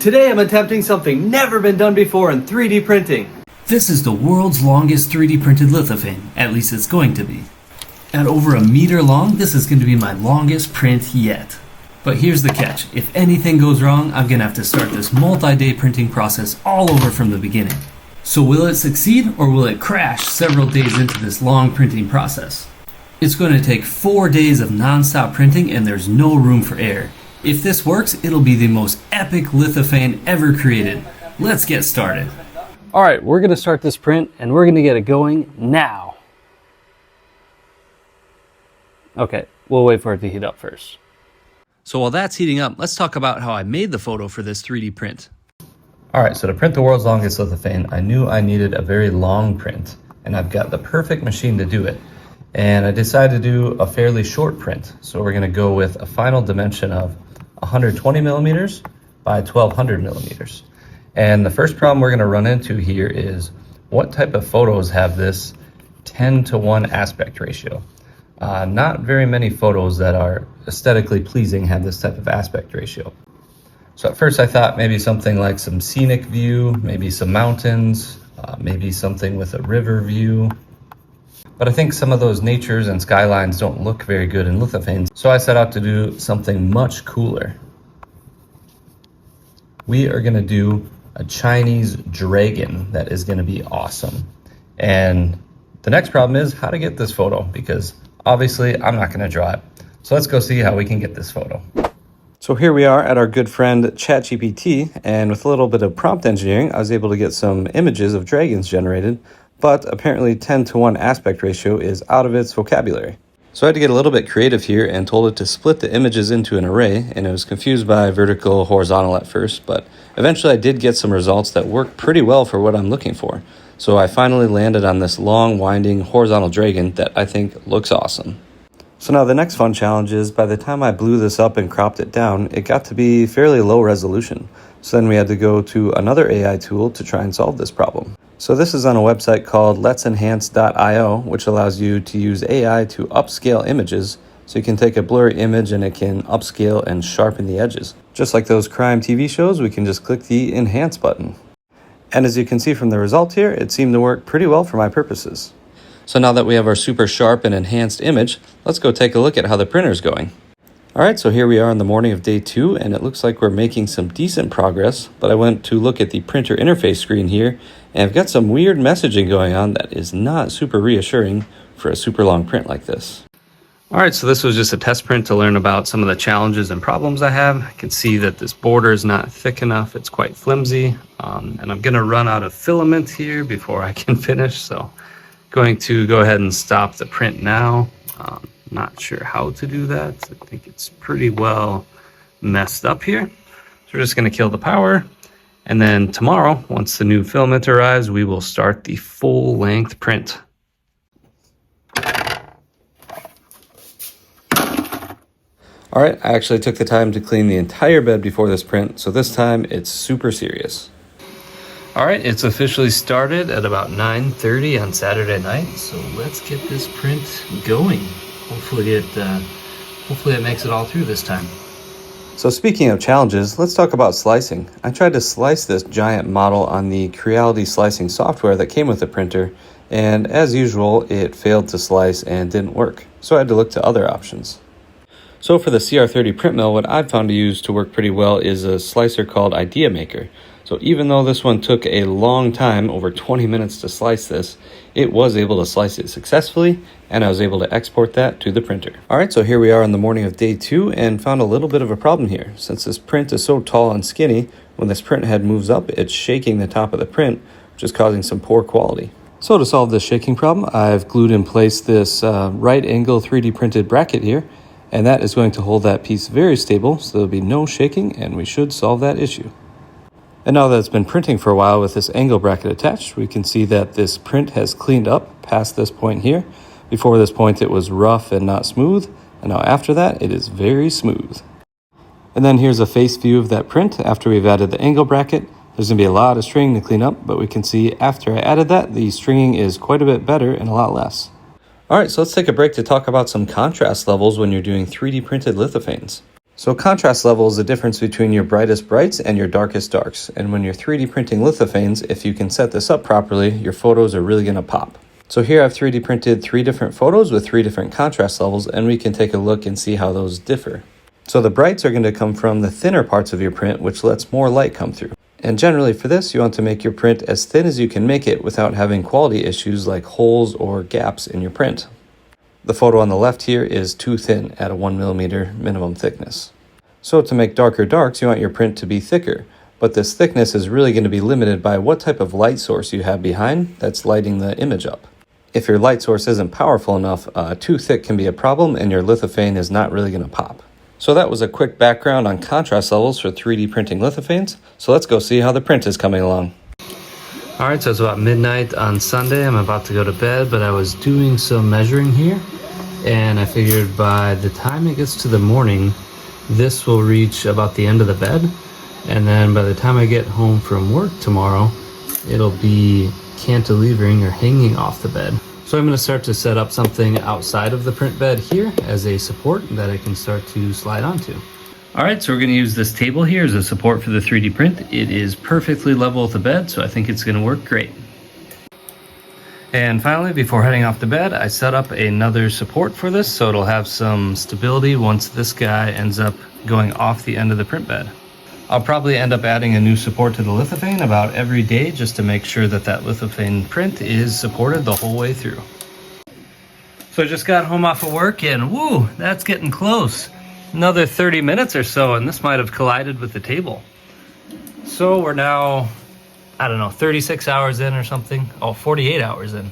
Today I'm attempting something never been done before in 3D printing. This is the world's longest 3D printed lithophane, at least it's going to be. At over a meter long, this is going to be my longest print yet. But here's the catch, if anything goes wrong, I'm going to have to start this multi-day printing process all over from the beginning. So will it succeed or will it crash several days into this long printing process? It's going to take 4 days of non-stop printing and there's no room for error. If this works, it'll be the most epic lithophane ever created. Let's get started. Alright, we're going to start this print and we're going to get it going now. Okay, we'll wait for it to heat up first. So while that's heating up, let's talk about how I made the photo for this 3D print. Alright, so to print the world's longest lithophane, I knew I needed a very long print, and I've got the perfect machine to do it. And I decided to do a fairly short print. So we're going to go with a final dimension of 120 millimeters by 1200 millimeters. And the first problem we're going to run into here is what type of photos have this 10:1 aspect ratio. Not very many photos that are aesthetically pleasing have this type of aspect ratio. So at first I thought maybe something like some scenic view, maybe some mountains, maybe something with a river view. But I think some of those natures and skylines don't look very good in lithophanes, so I set out to do something much cooler. We are going to do a Chinese dragon that is going to be awesome. And the next problem is how to get this photo, because obviously I'm not going to draw it. So let's go see how we can get this photo. So here we are at our good friend ChatGPT, and with a little bit of prompt engineering, I was able to get some images of dragons generated, but apparently 10:1 aspect ratio is out of its vocabulary. So I had to get a little bit creative here and told it to split the images into an array, and it was confused by vertical, horizontal at first, but eventually I did get some results that work pretty well for what I'm looking for. So I finally landed on this long, winding, horizontal dragon that I think looks awesome. So now the next fun challenge is by the time I blew this up and cropped it down, it got to be fairly low resolution. So then we had to go to another AI tool to try and solve this problem. So this is on a website called let'senhance.io, which allows you to use AI to upscale images. So you can take a blurry image and it can upscale and sharpen the edges. Just like those crime TV shows, we can just click the enhance button. And as you can see from the result here, it seemed to work pretty well for my purposes. So now that we have our super sharp and enhanced image, let's go take a look at how the printer's going. Alright, so here we are on the morning of day 2, and it looks like we're making some decent progress, but I went to look at the printer interface screen here, and I've got some weird messaging going on that is not super reassuring for a super long print like this. Alright, so this was just a test print to learn about some of the challenges and problems I have. I can see that this border is not thick enough, it's quite flimsy, and I'm going to run out of filament here before I can finish, so going to go ahead and stop the print now. Not sure how to do that. I think it's pretty well messed up here. So we're just going to kill the power. And then tomorrow, once the new filament arrives, we will start the full length print. All right, I actually took the time to clean the entire bed before this print. So this time it's super serious. All right, it's officially started at about 9:30 on Saturday night. So let's get this print going. Hopefully it makes it all through this time. So speaking of challenges, let's talk about slicing. I tried to slice this giant model on the Creality slicing software that came with the printer, and as usual, it failed to slice and didn't work. So I had to look to other options. So for the CR30 print mill, what I've found to use to work pretty well is a slicer called Idea Maker. So even though this one took a long time, over 20 minutes to slice this, it was able to slice it successfully, and I was able to export that to the printer. All right, so here we are on the morning of day 2 and found a little bit of a problem here. Since this print is so tall and skinny, when this print head moves up, it's shaking the top of the print, which is causing some poor quality. So to solve this shaking problem, I've glued in place this right angle 3D printed bracket here, and that is going to hold that piece very stable, so there'll be no shaking, and we should solve that issue. And now that it's been printing for a while with this angle bracket attached, we can see that this print has cleaned up past this point here. Before this point it was rough and not smooth, and now after that it is very smooth. And then here's a face view of that print after we've added the angle bracket. There's going to be a lot of stringing to clean up, but we can see after I added that, the stringing is quite a bit better and a lot less. Alright, so let's take a break to talk about some contrast levels when you're doing 3D printed lithophanes. So contrast level is the difference between your brightest brights and your darkest darks. And when you're 3D printing lithophanes, if you can set this up properly, your photos are really gonna pop. So here I've 3D printed 3 different photos with 3 different contrast levels, and we can take a look and see how those differ. So the brights are gonna come from the thinner parts of your print, which lets more light come through. And generally for this, you want to make your print as thin as you can make it without having quality issues like holes or gaps in your print. The photo on the left here is too thin at a 1mm minimum thickness. So to make darker darks, you want your print to be thicker, but this thickness is really going to be limited by what type of light source you have behind that's lighting the image up. If your light source isn't powerful enough, too thick can be a problem and your lithophane is not really going to pop. So that was a quick background on contrast levels for 3D printing lithophanes, so let's go see how the print is coming along. Alright, so it's about midnight on Sunday. I'm about to go to bed, but I was doing some measuring here, and I figured by the time it gets to the morning, this will reach about the end of the bed, and then by the time I get home from work tomorrow, it'll be cantilevering or hanging off the bed. So I'm going to start to set up something outside of the print bed here as a support that I can start to slide onto. Alright, so we're going to use this table here as a support for the 3D print. It is perfectly level with the bed, so I think it's going to work great. And finally, before heading off to bed, I set up another support for this so it'll have some stability once this guy ends up going off the end of the print bed. I'll probably end up adding a new support to the lithophane about every day just to make sure that that lithophane print is supported the whole way through. So I just got home off of work and woo, that's getting close. Another 30 minutes or so and this might have collided with the table. So we're now, I don't know, 36 hours in or something. Oh, 48 hours in.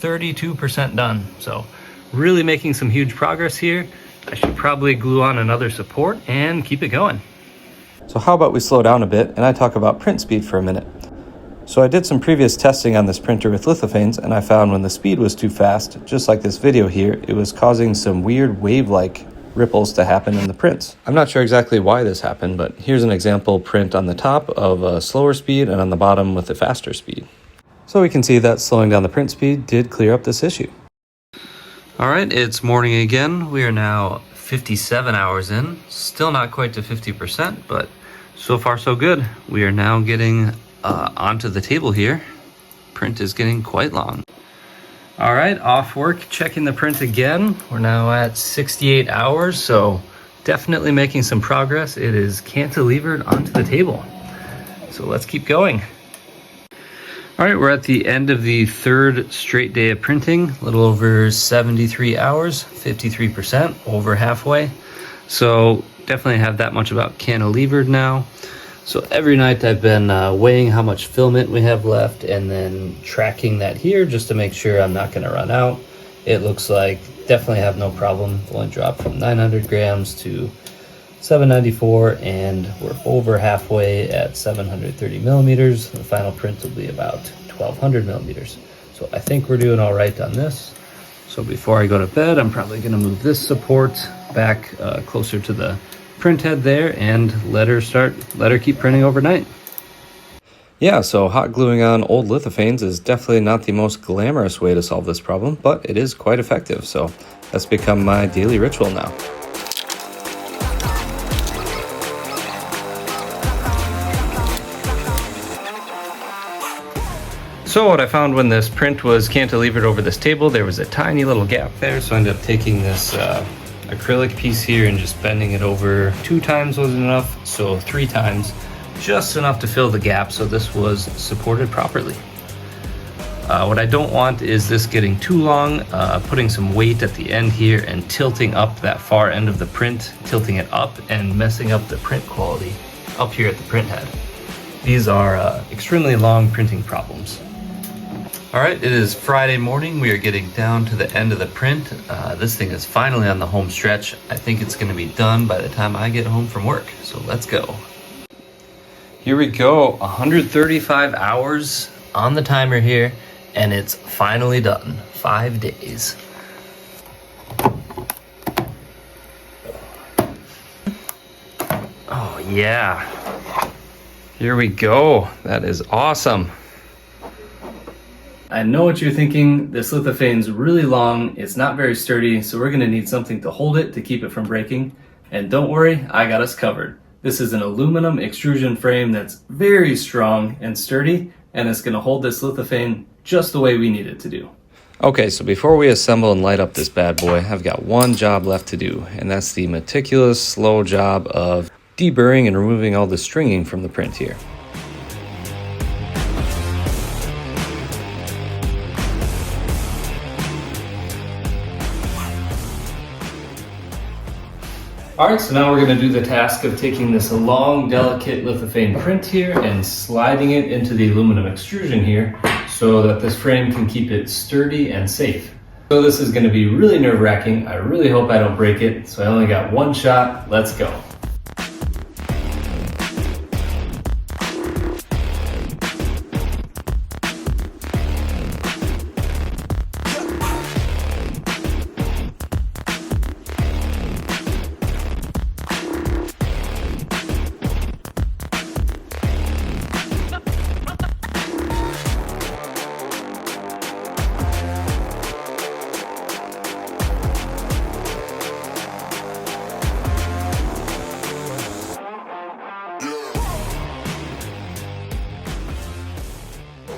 32% done. So really making some huge progress here. I should probably glue on another support and keep it going. So how about we slow down a bit and I talk about print speed for a minute. So I did some previous testing on this printer with lithophanes and I found when the speed was too fast, just like this video here, it was causing some weird wave-like ripples to happen in the prints. I'm not sure exactly why this happened, but here's an example print on the top of a slower speed and on the bottom with a faster speed. So we can see that slowing down the print speed did clear up this issue. All right, it's morning again. We are now 57 hours in. Still not quite to 50%, but so far so good. We are now getting onto the table here. Print is getting quite long. All right, off work, checking the print again. We're now at 68 hours, so definitely making some progress. It is cantilevered onto the table. So let's keep going. All right, we're at the end of the 3rd straight day of printing, a little over 73 hours, 53%, over halfway. So definitely have that much about cantilevered now. So every night I've been weighing how much filament we have left and then tracking that here just to make sure I'm not going to run out. It looks like definitely have no problem. Only dropped from 900 grams to 794 and we're over halfway at 730 millimeters. The final print will be about 1200 millimeters. So I think we're doing all right on this. So before I go to bed, I'm probably going to move this support back closer to the print head there and let her keep printing overnight. Yeah, so hot gluing on old lithophanes is definitely not the most glamorous way to solve this problem, but it is quite effective. So that's become my daily ritual now. So what I found when this print was cantilevered over this table, there was a tiny little gap there. So I ended up taking this acrylic piece here and just bending it over 2 times wasn't enough. So 3 times, just enough to fill the gap so this was supported properly. What I don't want is this getting too long, putting some weight at the end here and tilting up that far end of the print, tilting it up and messing up the print quality up here at the print head. These are extremely long printing problems. All right, it is Friday morning. We are getting down to the end of the print. This thing is finally on the home stretch. I think it's gonna be done by the time I get home from work. So let's go. Here we go, 135 hours on the timer here, and it's finally done. 5 days. Oh yeah. Here we go. That is awesome. I know what you're thinking. This lithophane's really long. It's not very sturdy, so we're gonna need something to hold it to keep it from breaking. And don't worry, I got us covered. This is an aluminum extrusion frame that's very strong and sturdy, and it's going to hold this lithophane just the way we need it to do. Okay, so before we assemble and light up this bad boy, I've got one job left to do, and that's the meticulous, slow job of deburring and removing all the stringing from the print here. Alright, so now we're going to do the task of taking this long, delicate lithophane print here and sliding it into the aluminum extrusion here so that this frame can keep it sturdy and safe. So this is going to be really nerve-wracking. I really hope I don't break it, so I only got one shot. Let's go.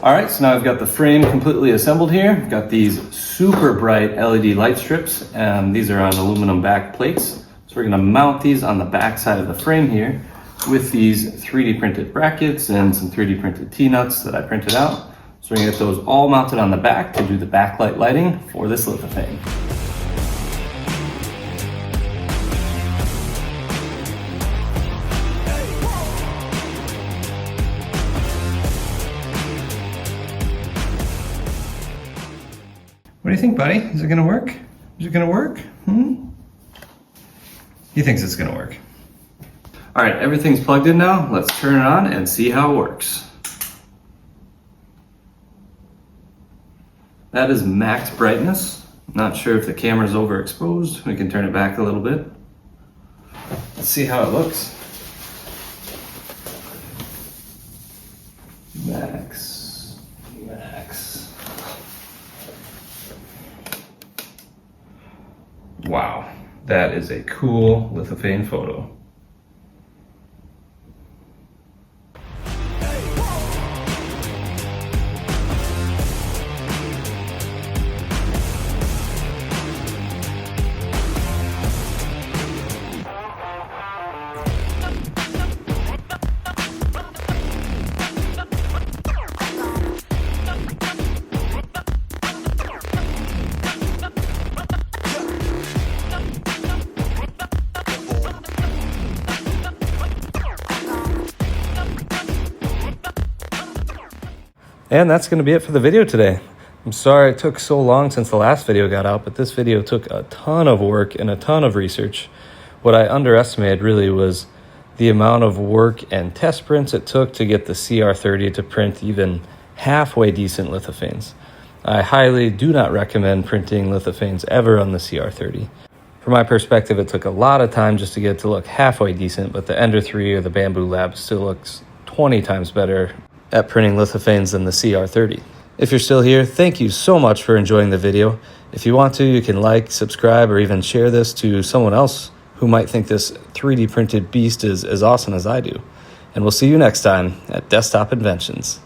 All right, so now I've got the frame completely assembled here. I've got these super bright LED light strips. These are on aluminum back plates. So we're gonna mount these on the back side of the frame here with these 3D printed brackets and some 3D printed T-nuts that I printed out. So we're gonna get those all mounted on the back to do the backlight lighting for this lithophane. What do you think, buddy? Is it gonna work? Is it gonna work? He thinks it's gonna work. All right, everything's plugged in now. Let's turn it on and see how it works. That is max brightness. Not sure if the camera's overexposed. We can turn it back a little bit. Let's see how it looks. Max. Wow, that is a cool lithophane photo. And that's going to be it for the video today. I'm sorry it took so long since the last video got out, but this video took a ton of work and a ton of research. What I underestimated really was the amount of work and test prints it took to get the CR30 to print even halfway decent lithophanes. I highly do not recommend printing lithophanes ever on the CR30. From my perspective, it took a lot of time just to get it to look halfway decent, but the Ender 3 or the Bamboo Lab still looks 20 times better at printing lithophanes than the CR30. If you're still here, thank you so much for enjoying the video. If you want to, you can like, subscribe, or even share this to someone else who might think this 3D printed beast is as awesome as I do. And we'll see you next time at Desktop Inventions.